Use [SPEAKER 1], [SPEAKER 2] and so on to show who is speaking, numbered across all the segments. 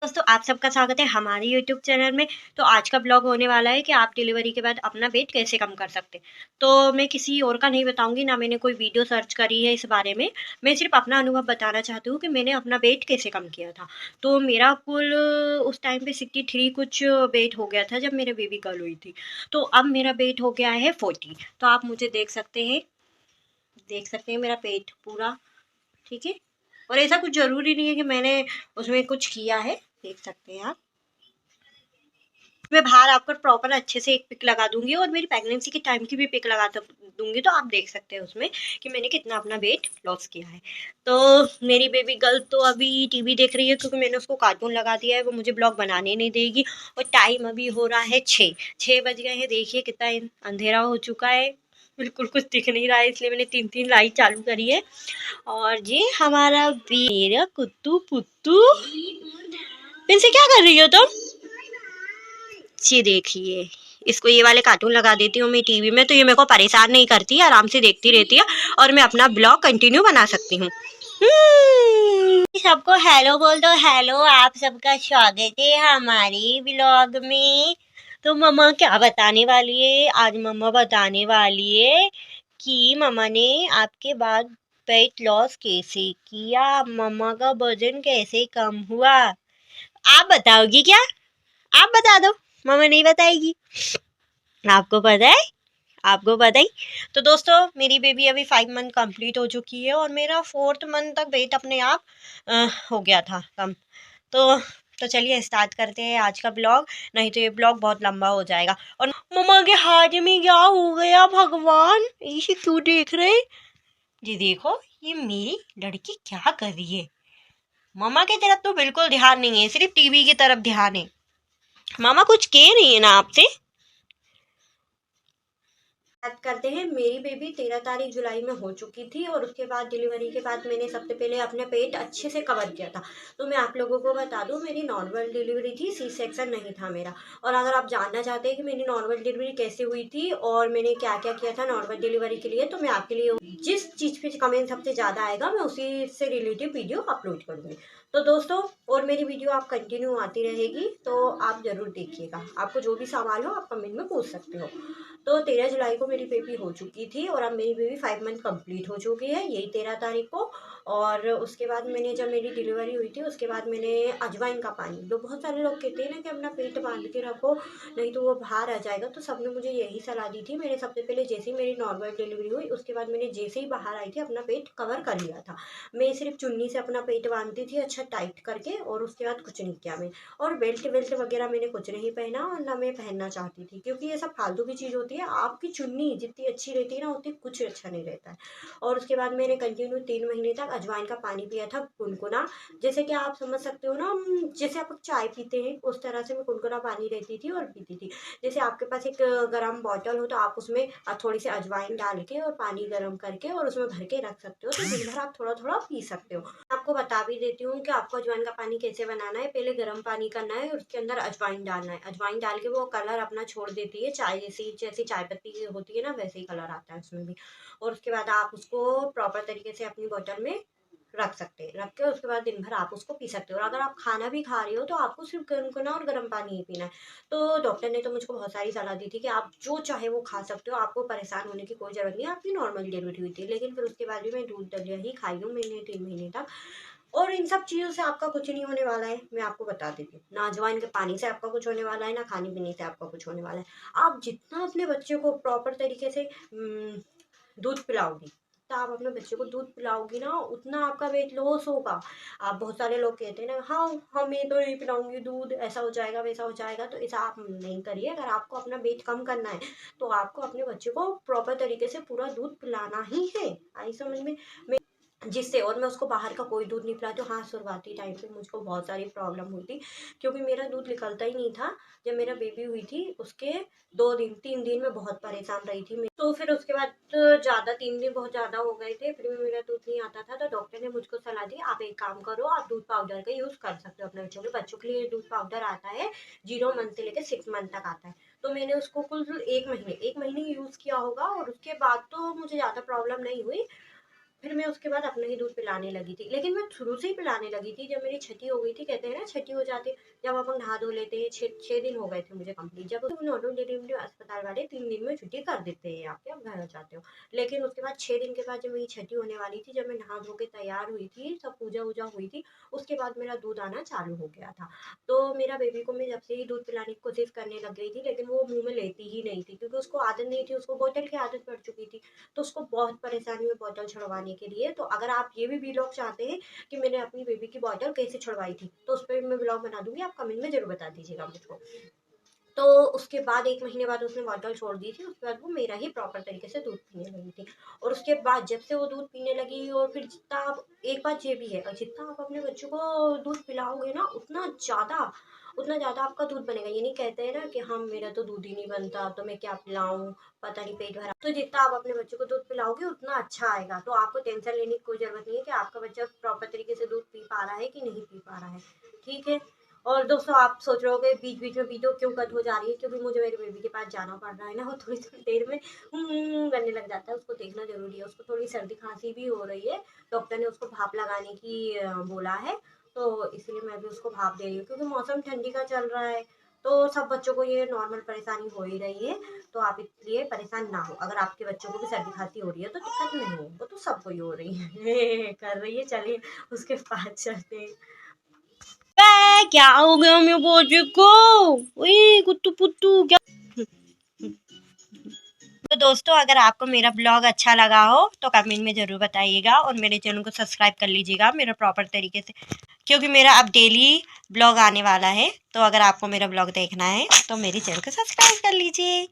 [SPEAKER 1] दोस्तों आप सबका स्वागत है हमारे YouTube चैनल में। तो आज का ब्लॉग होने वाला है कि आप डिलीवरी के बाद अपना वेट कैसे कम कर सकते हैं। तो मैं किसी और का नहीं बताऊंगी, ना मैंने कोई वीडियो सर्च करी है इस बारे में। मैं सिर्फ अपना अनुभव बताना चाहती हूँ कि मैंने अपना वेट कैसे कम किया था। तो मेरा कुल उस टाइम पे 63 कुछ वेट हो गया था जब मेरे बेबी गर्ल हुई थी। तो अब मेरा वेट हो गया है 40। तो आप मुझे देख सकते हैं मेरा पेट पूरा ठीक है। और ऐसा कुछ ज़रूरी नहीं है कि मैंने उसमें कुछ किया है, देख सकते हैं आप। मैं बाहर आकर प्रॉपर अच्छे से एक पिक लगा दूंगी और मेरी प्रेगनेंसी के टाइम की भी पिक लगा दूंगी, तो आप देख सकते हैं उसमें कि मैंने कितना अपना वेट लॉस किया है। तो मेरी बेबी गर्ल तो अभी टीवी देख रही है क्योंकि मैंने उसको कार्टून लगा दिया है, वो मुझे ब्लॉग बनाने नहीं देगी। और टाइम अभी हो रहा है 6 बज गए हैं। देखिए कितना अंधेरा हो चुका है, बिल्कुल कुछ दिख नहीं रहा है, इसलिए मैंने 3 लाइट चालू करी है। और ये हमारा मेरा कुत्तू पुत्तू, इनसे क्या कर रही हो तुम? ये देखिए, इसको ये वाले कार्टून लगा देती हूँ मैं टीवी में, तो ये मेरे को परेशान नहीं करती है, आराम से देखती रहती है और मैं अपना ब्लॉग कंटिन्यू बना सकती हूँ। सबको हेलो बोल दो। हेलो, आप सबका स्वागत है हमारे ब्लॉग में। तो मम्मा क्या बताने वाली है आज? मम्मा बताने वाली है कि मम्मा ने आपके बाद वेट लॉस कैसे किया, मम्मा का वजन कैसे कम हुआ। आप बताओगी क्या? आप बता दो, मम्मा नहीं बताएगी। आपको पता है? आपको पता ही। तो दोस्तों मेरी बेबी अभी 5 मंथ कंप्लीट हो चुकी है और मेरा 4th मंथ तक वेट अपने आप हो गया था कम। तो तो चलिए स्टार्ट करते हैं आज का ब्लॉग, नहीं तो ये ब्लॉग बहुत लंबा हो जाएगा। और मम्मा के हाथ में क्या हो गया भगवान, इसे क्यों देख रहे? जी देखो, ये मेरी लड़की क्या कर रही है। मम्मा की तरफ तो बिल्कुल ध्यान नहीं है, सिर्फ टीवी की तरफ ध्यान है। मामा कुछ कह रही है ना आपसे? बात करते हैं। मेरी बेबी 13 जुलाई में हो चुकी थी और उसके बाद डिलीवरी के बाद मैंने सबसे पहले अपने पेट अच्छे से कवर किया था। तो मैं आप लोगों को बता दूं, मेरी नॉर्मल डिलीवरी थी, सी सेक्शन नहीं था मेरा। और अगर आप जानना चाहते हैं कि मेरी नॉर्मल डिलीवरी कैसे हुई थी और मैंने क्या क्या किया था नॉर्मल डिलीवरी के लिए, तो मैं आपके लिए जिस चीज़ पे कमेंट सबसे ज़्यादा आएगा मैं उसी से रिलेटिव वीडियो अपलोड करूँगी। तो दोस्तों, और मेरी वीडियो आप कंटिन्यू आती रहेगी, तो आप ज़रूर देखिएगा। आपको जो भी सवाल हो आप कमेंट में पूछ सकते हो। तो 13 जुलाई को मेरी बेबी हो चुकी थी और अब मेरी बेबी 5 मंथ कंप्लीट हो चुकी है, यही 13 तारीख को। और उसके बाद मैंने, जब मेरी डिलीवरी हुई थी उसके बाद मैंने अजवाइन का पानी, जो बहुत सारे लोग कहते हैं ना कि अपना पेट बांध के रखो नहीं तो वो बाहर आ जाएगा, तो सबने मुझे यही सलाह दी थी। मैंने सबसे पहले जैसे ही मेरी नॉर्मल डिलीवरी हुई उसके बाद मैंने जैसे ही बाहर आई थी अपना पेट कवर कर लिया था। मैं सिर्फ चुन्नी से अपना पेट बांधती थी अच्छा टाइट करके, और उसके बाद कुछ नहीं किया मैं। और बेल्ट वेल्ट वगैरह मैंने कुछ नहीं पहना और ना मैं पहनना चाहती थी, क्योंकि ये सब फालतू की चीज़ होती है। आपकी चुन्नी जितनी अच्छी रहती है ना उतनी कुछ अच्छा नहीं रहता है। और उसके बाद मैंने कंटिन्यू 3 महीने तक अजवाइन का पानी पिया था, गुनगुना। जैसे कि आप समझ सकते हो ना, जैसे आप चाय पीते हैं उस तरह से मैं गुनगुना पानी रहती थी और पीती थी। जैसे आपके पास एक गर्म बॉटल हो तो आप उसमें थोड़ी सी अजवाइन डाल के और पानी गर्म करके और उसमें भर के रख सकते हो, तो दिन भर आप थोड़ा थोड़ा पी सकते हो। आपको बता भी देती हूँ कि आपको अजवाइन का पानी कैसे बनाना है। पहले गर्म पानी करना है और उसके अंदर अजवाइन डालना है। अजवाइन डाल के वो कलर अपना छोड़ देती है, चाय जैसी, जैसी चाय पत्ती होती है ना वैसे ही कलर आता है उसमें भी। और उसके बाद आप उसको प्रॉपर तरीके से अपनी बोतल में रख सकते हैं, रख के उसके बाद दिन भर आप उसको पी सकते हो। और अगर आप खाना भी खा रहे हो तो आपको सिर्फ गुनगुना और गर्म पानी ही पीना है। तो डॉक्टर ने तो मुझको बहुत सारी सलाह दी थी कि आप जो चाहे वो खा सकते हो, आपको परेशान होने की कोई जरूरत नहीं है। आपकी नॉर्मल डिलीवरी हुई थी, लेकिन फिर उसके बाद भी मैं दूध दलिया ही खाई हूँ मैंने 3 महीने तक। और इन सब चीज़ों से आपका कुछ नहीं होने वाला है, मैं आपको बता देती हूँ। ना अजवाइन के पानी से आपका कुछ होने वाला है, ना खाने पीने से आपका कुछ होने वाला है। आप जितना अपने बच्चे को प्रॉपर तरीके से दूध पिलाओगी, तो आप अपने बच्चे को दूध पिलाओगी ना, उतना आपका वेट लॉस होगा। आप, बहुत सारे लोग कहते हैं ना, हाँ हमें तो नहीं पिलाऊंगी दूध, ऐसा हो जाएगा वैसा हो जाएगा, तो ऐसा आप नहीं करिए। अगर आपको अपना वेट कम करना है तो आपको अपने बच्चे को प्रॉपर तरीके से पूरा दूध पिलाना ही है। आई समझ में? जिससे, और मैं उसको बाहर का कोई दूध नहीं पिलाती हूँ। हाँ, शुरुआती टाइम पे मुझको बहुत सारी प्रॉब्लम हुई थी, क्योंकि मेरा दूध निकलता ही नहीं था। जब मेरा बेबी हुई थी उसके 2 दिन 3 दिन में बहुत परेशान रही थी मैं। तो फिर उसके बाद ज़्यादा, 3 दिन बहुत ज़्यादा हो गए थे, फिर भी मेरा दूध नहीं आता था। तो डॉक्टर ने मुझको सलाह दी, आप एक काम करो, आप दूध पाउडर का यूज़ कर सकते हो अपने बच्चों के लिए। दूध पाउडर आता है 0 मंथ से लेकर 6 मंथ तक आता है। तो मैंने उसको कुल 1 महीने यूज़ किया होगा और उसके बाद तो मुझे ज़्यादा प्रॉब्लम नहीं हुई। फिर मैं उसके बाद अपना ही दूध पिलाने लगी थी, लेकिन मैं शुरू से ही पिलाने लगी थी। जब मेरी छठी हो गई थी, कहते हैं ना छठी हो जाती, जब अपन नहा धो लेते हैं, 6 दिन हो गए थे मुझे कंप्लीट, जब नॉर्मल डिलीवरी अस्पताल वाले 3 दिन में छुट्टी कर देते हैं आपके, आप घर आ जाते हो। लेकिन उसके बाद 6 दिन के बाद जब मेरी छठी होने वाली थी, जब मैं नहा धो के तैयार हुई थी, सब पूजा वूजा हुई थी, उसके बाद मेरा दूध आना चालू हो गया था। तो मेरा बेबी को मैं जब से ही दूध पिलाने की कोशिश करने लग गई थी, लेकिन वो मुंह में लेती ही नहीं थी, क्योंकि उसको आदत नहीं थी, उसको बोतल की आदत पड़ चुकी थी। तो उसको बहुत परेशानी हुई बोतल छुड़वाने के लिए। तो अगर आप ये भी व्लॉग चाहते हैं कि मैंने अपनी बेबी की बोतल कैसे छुड़वाई थी, तो उस पर मैं व्लॉग बना दूंगी, आप कमेंट में जरूर बता दीजिएगा मुझको। तो उसके बाद 1 महीने बाद उसने बॉटल छोड़ दी थी, उसके बाद वो मेरा ही प्रॉपर तरीके से दूध पीने लगी थी। और उसके बाद जब से वो दूध पीने लगी, और फिर जितना आप, एक बात ये भी है, जितना आप अपने बच्चों को दूध पिलाओगे ना, उतना ज़्यादा आपका दूध बनेगा। ये नहीं कहते हैं ना कि हम, मेरा तो दूध ही नहीं बनता तो मैं क्या पिलाऊं, पता नहीं पेट भरा। तो जितना आप अपने बच्चों को दूध पिलाओगे उतना अच्छा आएगा। तो आपको टेंशन लेने की कोई ज़रूरत नहीं है कि आपका बच्चा प्रॉपर तरीके से दूध पी पा रहा है कि नहीं पी पा रहा है। ठीक है। और दोस्तों, आप सोच रहे होगे बीच बीच में वीडियो क्यों कट हो जा रही है, क्योंकि मुझे मेरे बेबी के पास जाना पड़ रहा है ना, वो थोड़ी थोड़ी देर में करने लग जाता है, उसको देखना जरूरी है। उसको थोड़ी सर्दी खांसी भी हो रही है, डॉक्टर ने उसको भाप लगाने की बोला है। तो इसलिए मैं भी उसको भाप दे रही हूँ, क्योंकि मौसम ठंडी का चल रहा है। तो सब बच्चों को ये नॉर्मल परेशानी हो ही रही है, तो आप इसलिए परेशान ना हो। अगर आपके बच्चों को भी सर्दी खांसी हो रही है तो दिक्कत नहीं है, वो तो सबको ही हो रही है कर रही है। चलिए उसके पास चलते हैं। क्या हो गया मेरे बच्चे को? ओए कुत्तू पुत्तू क्या? तो दोस्तों, अगर आपको मेरा ब्लॉग अच्छा लगा हो तो कमेंट में ज़रूर बताइएगा, और मेरे चैनल को सब्सक्राइब कर लीजिएगा मेरा प्रॉपर तरीके से, क्योंकि मेरा अब डेली ब्लॉग आने वाला है। तो अगर आपको मेरा ब्लॉग देखना है तो मेरे चैनल को सब्सक्राइब कर लीजिए,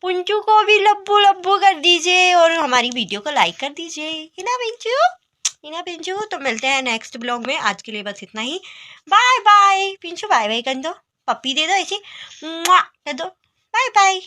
[SPEAKER 1] पुंचू को भी लब्बू लब्बू कर दीजिए, और हमारी वीडियो को लाइक कर दीजिए। है ना पिंचू? है ना पिंचू? तो मिलते हैं नेक्स्ट ब्लॉग में। आज के लिए बस इतना ही। Bye bye Pinchu, bye bye कर दो, पप्पी दे दो ऐसे, मुआ, कर दो। Bye bye.